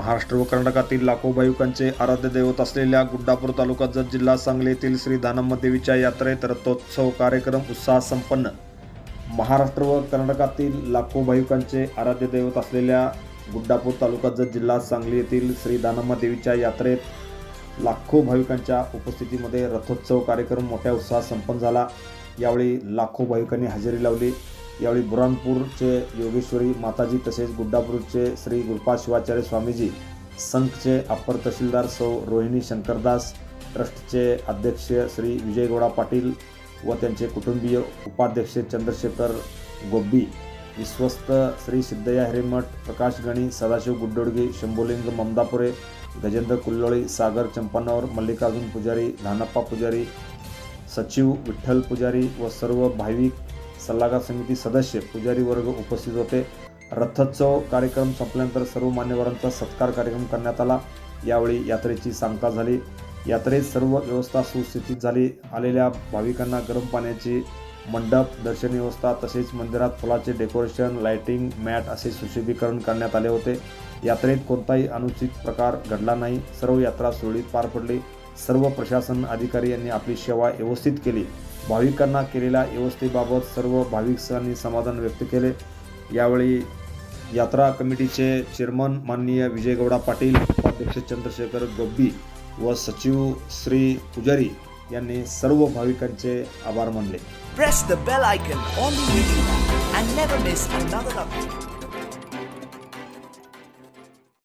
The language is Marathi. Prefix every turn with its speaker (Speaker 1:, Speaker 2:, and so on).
Speaker 1: महाराष्ट्र व कर्नाटकातील लाखो भाविकांचे आराध्य दैवत असलेल्या गुड्डापूर तालुका जत जिल्हा सांगली येथील श्री दानम्मा देवीच्या यात्रेत रथोत्सव कार्यक्रम उत्साह संपन्न। महाराष्ट्र व कर्नाटकातील लाखो भाविकांचे आराध्य दैवत असलेल्या गुड्डापूर तालुका जत जिल्हा सांगली येथील श्री दानम्मा देवीच्या यात्रेत लाखो भाविकांच्या उपस्थितीमध्ये रथोत्सव कार्यक्रम मोठ्या उत्साहात संपन्न झाला। यावेळी लाखो भाविकांनी हजेरी लावली। यावेळी बुरानपूरचे योगेश्वरी माताजी तसेच गुड्डापूरचे श्री गुरुपाद शिवाचार्य स्वामीजी, संघचे अप्पर तहसीलदार सौ रोहिणी शंकरदास, ट्रस्टचे अध्यक्ष श्री विजयगौडा पाटील व त्यांचे कुटुंबीय, उपाध्यक्ष चंद्रशेखर गोब्बी, विश्वस्त श्री सिद्धय्या हिरेमठ, प्रकाश गणी, सदाशिव गुड्डोडगे, शंभुलिंग ममदापुरे, गजेंद्र कुल्लोळी, सागर चंपानवर, मल्लिकार्जुन पुजारी, धानप्पा पुजारी, सचिव विठ्ठल पुजारी व सर्व भाविक, सल्लागार समिती सदस्य, पुजारी वर्ग उपस्थित होते। रथोत्सव कार्यक्रम संपल्यानंतर सर्व मान्यवरांचा सत्कार कार्यक्रम करण्यात आला। यावेळी यात्रेची सांगता झाली। यात्रेत सर्व व्यवस्था सुस्थितीत झाली। आलेल्या भाविकांना गरम पाण्याची मंडप, दर्शन व्यवस्था तसेच मंदिरात फुलाचे डेकोरेशन, लाइटिंग, मॅट असे सुशोभीकरण करण्यात आले होते। यात्रेत कोणताही अनुचित प्रकार घडला नाही। सर्व यात्रा सुरळीत पार पडली। सर्व प्रशासन अधिकारी यांनी आपली सेवा व्यवस्थित केली। भाविकांना केलेल्या व्यवस्थेबाबत सर्व भाविकांनी समाधान व्यक्त केले। यावेळी यात्रा कमिटीचे चेअरमन माननीय विजयगौडा पाटील, उपाध्यक्ष चंद्रशेखर गोब्बी व सचिव श्री पुजारी यांनी सर्व भाविकांचे आभार मानले।
Speaker 2: Press the bell icon on the video and never miss another update.